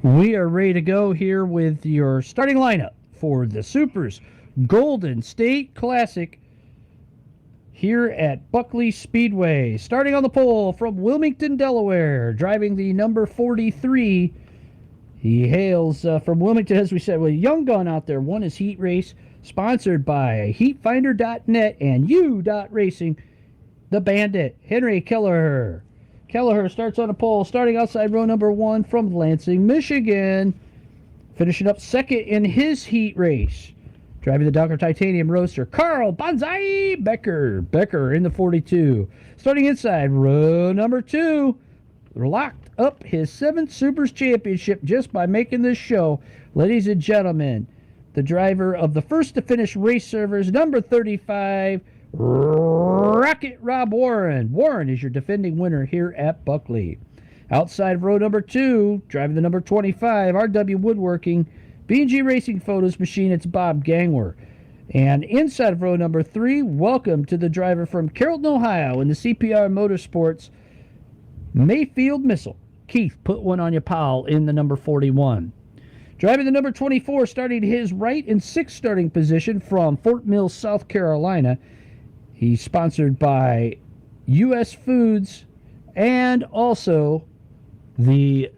We are ready to go here with your starting lineup for the SUPRS Golden State Classic here at Buckley Speedway. Starting on the pole from Wilmington, Delaware, driving the number 43. He hails from Wilmington, as we said, with a young gun out there. Won his heat race, sponsored by HeatFinder.net and U.Racing. The Bandit, Henry Kelleher. Kelleher starts on a pole, starting outside row number 1 from Lansing, Michigan. Finishing up second in his heat race. Driving the Docker Titanium Roadster, Carl Banzai Becker. Becker in the 42. Starting inside row number 2. Locked up his 7th SUPRS Championship just by making this show. Ladies and gentlemen, the driver of the first to finish race servers, number 35, Rocket Rob Warren. Warren is your defending winner here at Buckley. Outside row number 2, driving the number 25, RW Woodworking, B&G Racing Photos Machine, it's Bob Gangwer. And inside of row number 3, welcome to the driver from Carrollton, Ohio in the CPR Motorsports, Mayfield Missile. Keith, put one on your pal in the number 41. Driving the number 24, starting his right in 6th starting position from Fort Mill, South Carolina. He's sponsored by U.S. Foods and also the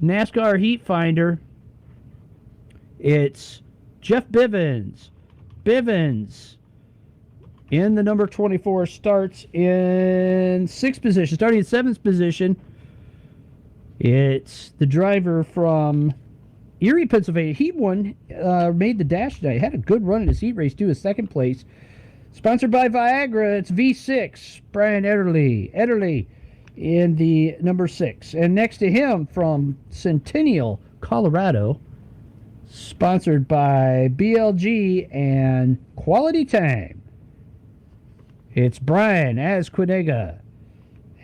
NASCAR Heat Finder. It's Jeff Bivens. Bivens in the number 24 starts in 6th position. Starting in 7th position, it's the driver from Erie, Pennsylvania. He made the dash tonight. Had a good run in his heat race, too, his 2nd place. Sponsored by Viagra, it's V6, Brian Ederle. Ederle in the number 6. And next to him from Centennial, Colorado, sponsored by BLG and Quality Time, it's Brian Azquinega.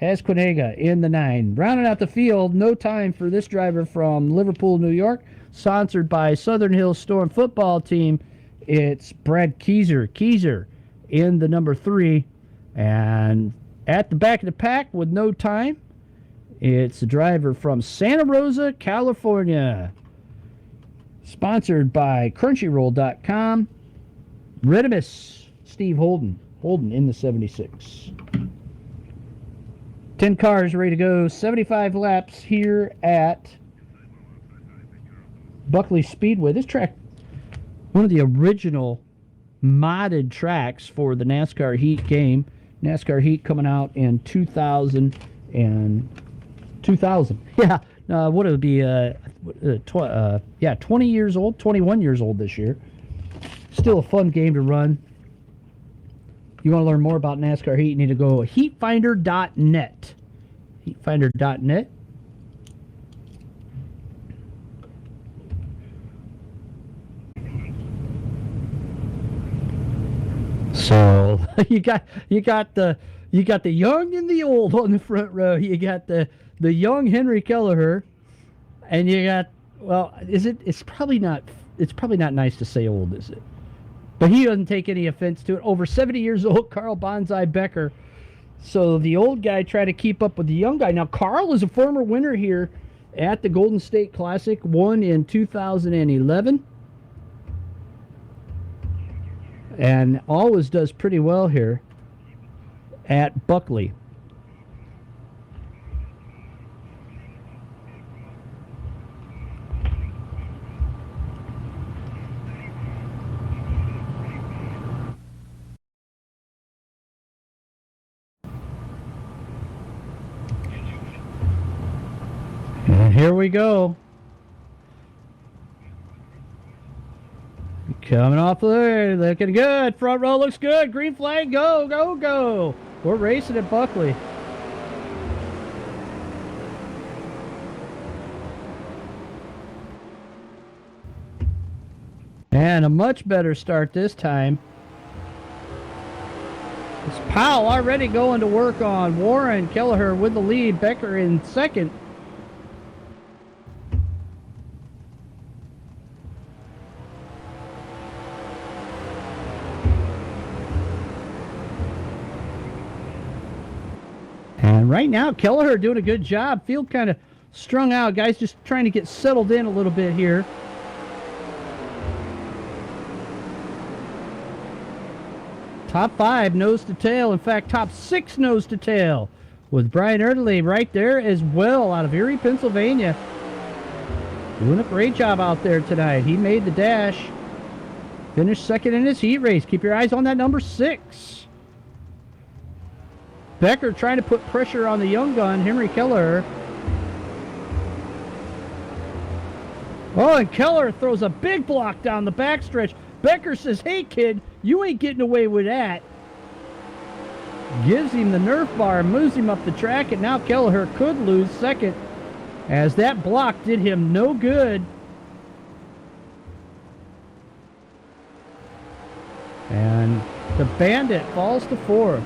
Azquinega in the 9. Rounding out the field, no time for this driver from Liverpool, New York, sponsored by Southern Hills Storm Football Team, it's Brad Keyser. Keyser in the number 3. And at the back of the pack with no time, it's a driver from Santa Rosa, California. Sponsored by Crunchyroll.com, Redimus, Steve Holden. Holden in the 76. 10 cars ready to go. 75 laps here at Buckley Speedway. This track, one of the original modded tracks for the NASCAR Heat game. NASCAR Heat coming out in 2000. Yeah, what it would be, 20 years old, 21 years old this year. Still a fun game to run. You want to learn more about NASCAR Heat, you need to go heatfinder.net. Heatfinder.net. So you got the young and the old on the front row. You got the young Henry Kelleher, and you got, well, it's probably not nice to say old, is it? But he doesn't take any offense to it. Over 70 years old, Carl Banzai Becker. So the old guy trying to keep up with the young guy. Now Carl is a former winner here at the Golden State Classic, won in 2011. And always does pretty well here at Buckley. And here we go. Coming off there, looking good. Front row looks good. Green flag, go, go, go. We're racing at Buckley. And a much better start this time. It's Powell already going to work on Warren. Kelleher with the lead. Becker in 2nd. And right now, Kelleher doing a good job. Field kind of strung out. Guys just trying to get settled in a little bit here. Top 5 nose to tail. In fact, top 6 nose to tail. With Brian Erdely right there as well out of Erie, Pennsylvania. Doing a great job out there tonight. He made the dash. Finished second in his heat race. Keep your eyes on that number 6. Becker trying to put pressure on the young gun, Henry Keller. Oh, and Keller throws a big block down the backstretch. Becker says, hey, kid, you ain't getting away with that. Gives him the Nerf bar, moves him up the track, and now Kelleher could lose second as that block did him no good. And the Bandit falls to 4th.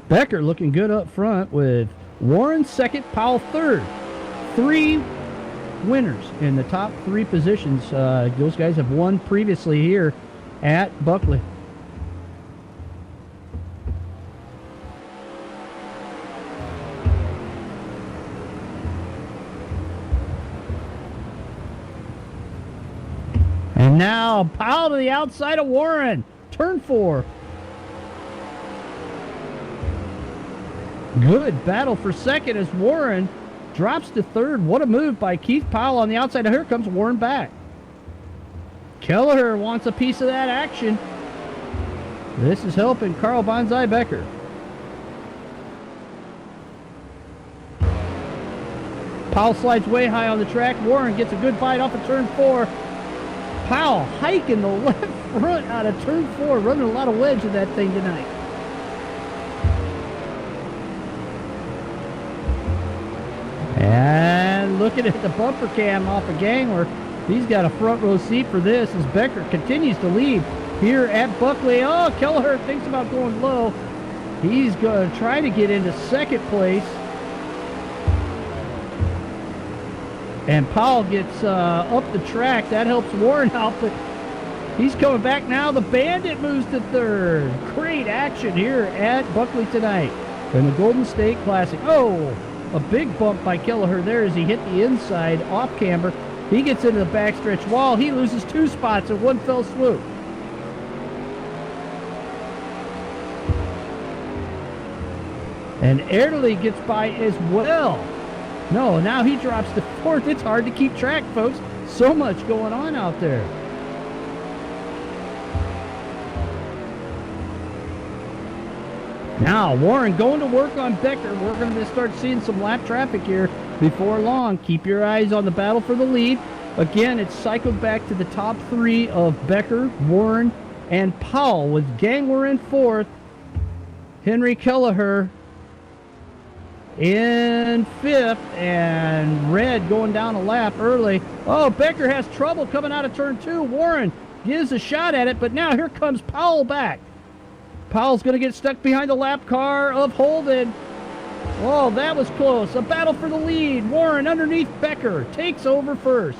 Becker looking good up front with Warren second, Powell third. 3 winners in the top 3 positions. Those guys have won previously here at Buckley. And now Powell to the outside of Warren. Turn 4. Good battle for second as Warren drops to 3rd. What a move by Keith Powell on the outside. Here comes Warren back. Kelleher wants a piece of that action. This is helping Carl Bonsai Becker. Powell slides way high on the track. Warren gets a good bite off of turn 4. Powell hiking the left front out of turn 4, running a lot of wedge in that thing tonight. And looking at the bumper cam off of Gangler, he's got a front row seat for this as Becker continues to lead here at Buckley. Oh, Kelleher thinks about going low. He's going to try to get into second place. And Powell gets up the track. That helps Warren out, but he's coming back now. The Bandit moves to 3rd. Great action here at Buckley tonight in the Golden State Classic. Oh, a big bump by Kelleher there as he hit the inside off camber. He gets into the backstretch wall. He loses 2 spots in one fell swoop. And Erdely gets by as well. No, now he drops to 4th. It's hard to keep track, folks. So much going on out there. Now, Warren going to work on Becker. We're going to start seeing some lap traffic here before long. Keep your eyes on the battle for the lead. Again, it's cycled back to the top 3 of Becker, Warren, and Powell with Gangler in 4th. Henry Kelleher in 5th, and Red going down a lap early. Oh, Becker has trouble coming out of turn 2. Warren gives a shot at it, but now here comes Powell back. Powell's going to get stuck behind the lap car of Holden. Oh, that was close. A battle for the lead. Warren underneath Becker takes over first.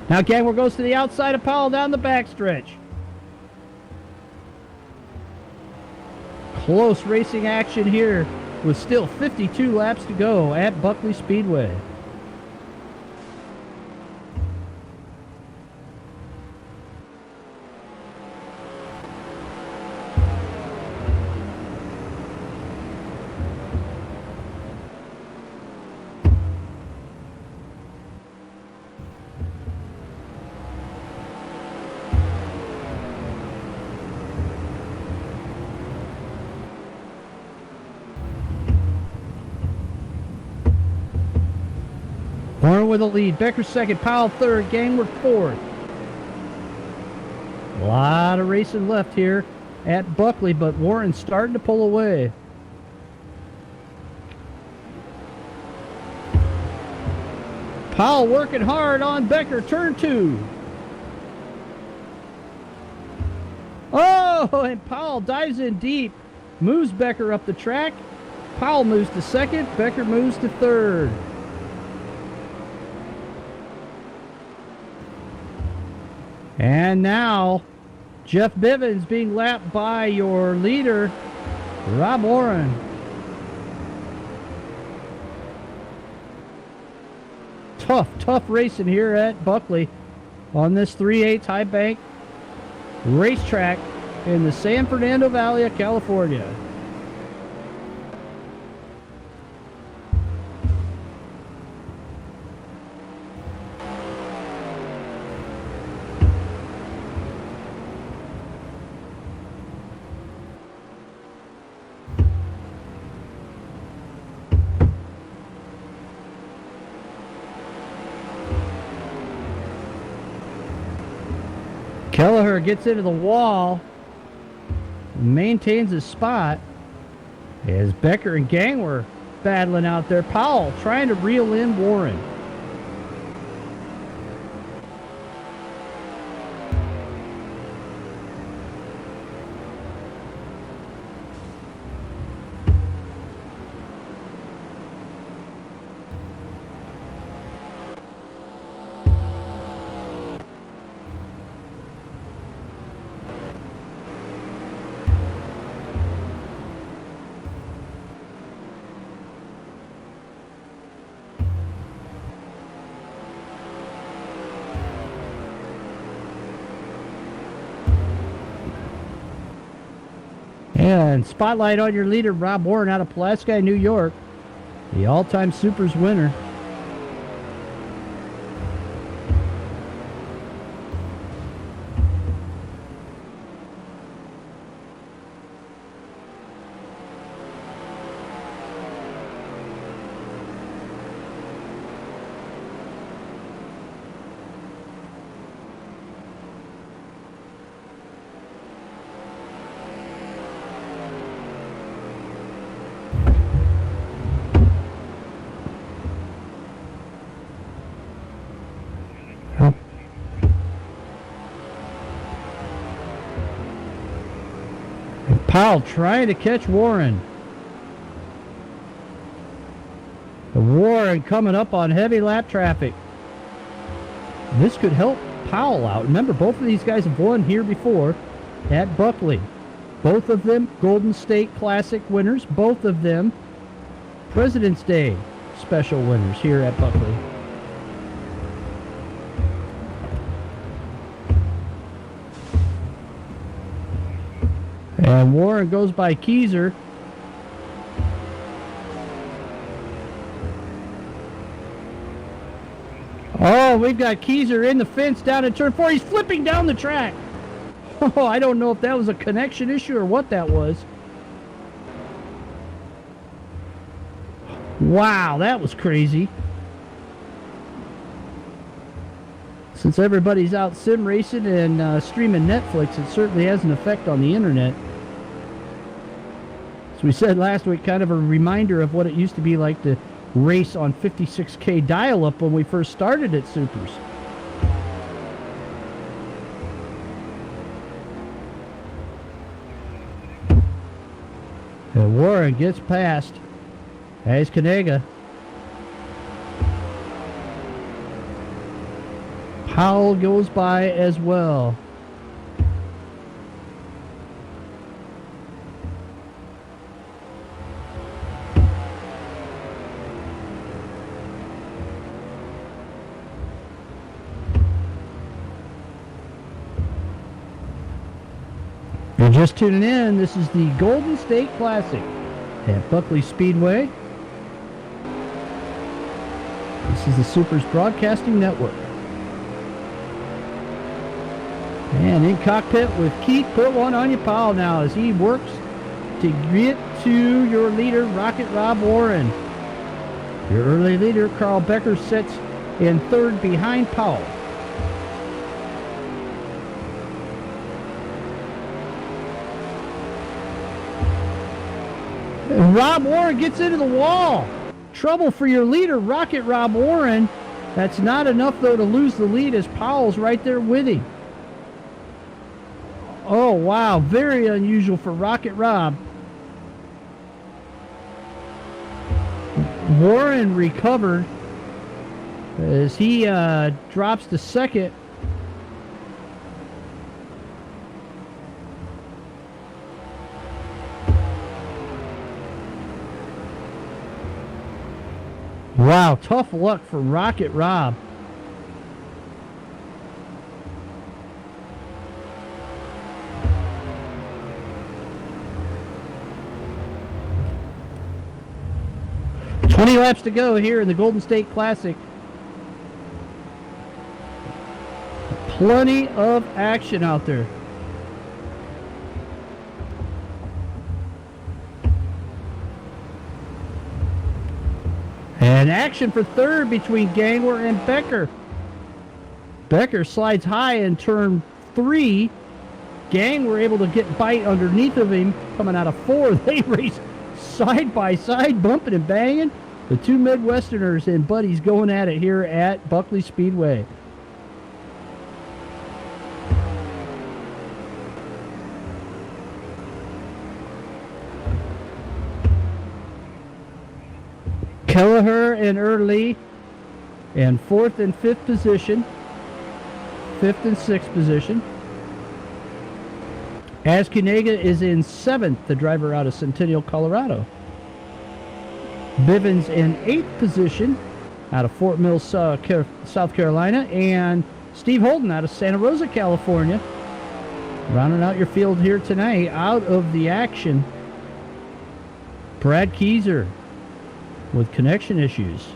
Now Gangler goes to the outside of Powell down the backstretch. Close racing action here with still 52 laps to go at Buckley Speedway. Warren with a lead. Becker second. Powell third. Gangler fourth. A lot of racing left here at Buckley, but Warren's starting to pull away. Powell working hard on Becker. Turn 2. Oh, and Powell dives in deep. Moves Becker up the track. Powell moves to second. Becker moves to third. And now, Jeff Bivens being lapped by your leader, Rob Warren. Tough racing here at Buckley on this 3/8 high bank racetrack in the San Fernando Valley of California. Kelleher gets into the wall, maintains his spot as Becker and Gang were battling out there. Powell trying to reel in Warren. And spotlight on your leader, Rob Warren out of Pulaski, New York, the all-time Supers winner. Powell trying to catch Warren. The Warren coming up on heavy lap traffic. This could help Powell out. Remember, both of these guys have won here before at Buckley. Both of them Golden State Classic winners. Both of them President's Day special winners here at Buckley. And Warren goes by Keyser. Oh, we've got Keyser in the fence down in turn 4. He's flipping down the track. Oh, I don't know if that was a connection issue or what that was. Wow, that was crazy. Since everybody's out sim racing and streaming Netflix, it certainly has an effect on the internet. As we said last week, kind of a reminder of what it used to be like to race on 56K dial-up when we first started at Supers. And Warren gets past Hayes Kanega. Powell goes by as well. You're just tuning in. This is the Golden State Classic at Buckley Speedway. This is the Supers Broadcasting Network. And in cockpit with Keith, put one on you, Powell, now as he works to get to your leader, Rocket Rob Warren. Your early leader, Carl Becker, sits in third behind Powell. And Rob Warren gets into the wall. Trouble for your leader, Rocket Rob Warren. That's not enough, though, to lose the lead as Powell's right there with him. Oh, wow. Very unusual for Rocket Rob. Warren recovered as he drops to second. Wow, tough luck for Rocket Rob. Laps to go here in the Golden State Classic. Plenty of action out there. And action for third between Gangler and Becker. Becker slides high in turn 3. Gangler able to get bite underneath of him coming out of 4. They race side by side, bumping and banging. The two Midwesterners and buddies going at it here at Buckley Speedway. Kelleher and Early in 4th and 5th position. 5th and 6th position. Askunega is in 7th, the driver out of Centennial, Colorado. Bivens in 8th position out of Fort Mill, South Carolina. And Steve Holden out of Santa Rosa, California. Rounding out your field here tonight. Out of the action, Brad Keyser with connection issues.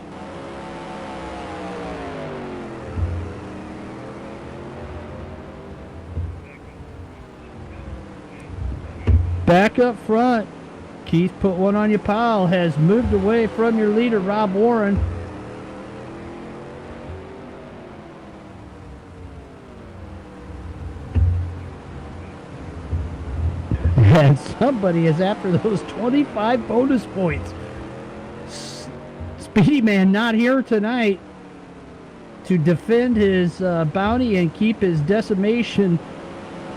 Back up front, Keith, put one on your pile, has moved away from your leader, Rob Warren. And somebody is after those 25 bonus points. Speedy Man not here tonight to defend his bounty and keep his decimation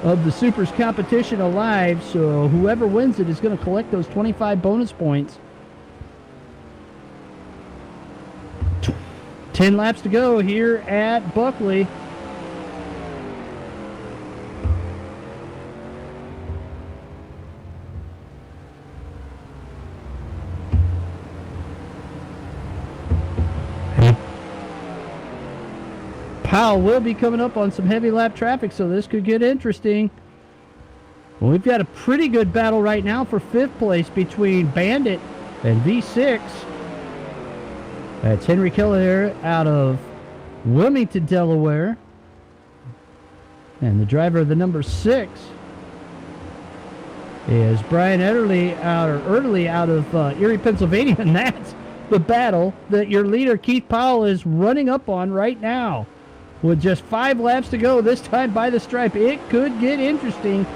of the Supers competition alive, so whoever wins it is going to collect those 25 bonus points. 10 laps to go here at Buckley. Powell will be coming up on some heavy lap traffic, so this could get interesting. Well, we've got a pretty good battle right now for 5th place between Bandit and V6. That's Henry Kelleher out of Wilmington, Delaware. And the driver of the number 6 is Brian Ederle out of Erie, Pennsylvania. And that's the battle that your leader, Keith Powell, is running up on right now. With just 5 laps to go, this time by the stripe, it could get interesting.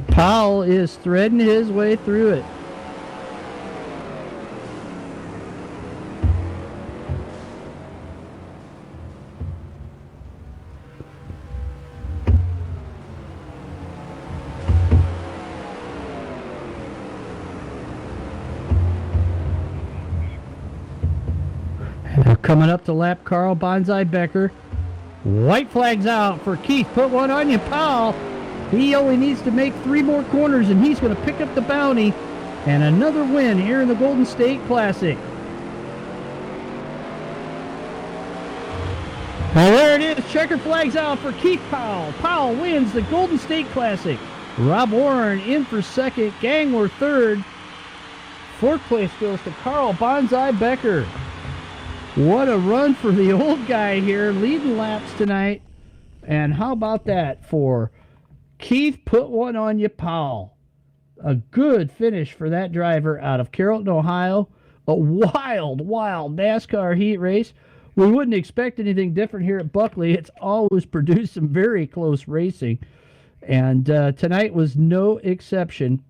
Powell is threading his way through it. Coming up to lap Carl Bonsai Becker. White flags out for Keith. Put one on you, Powell. He only needs to make 3 more corners, and he's going to pick up the bounty. And another win here in the Golden State Classic. Well, there it is. Checker flags out for Keith Powell. Powell wins the Golden State Classic. Rob Warren in for 2nd. Gangler 3rd. 4th place goes to Carl Bonsai Becker. What a run for the old guy here, leading laps tonight. And how about that for Keith? Put one on you, Powell. A good finish for that driver out of Carrollton, Ohio. A wild, wild NASCAR heat race. We wouldn't expect anything different here at Buckley. It's always produced some very close racing. And tonight was no exception.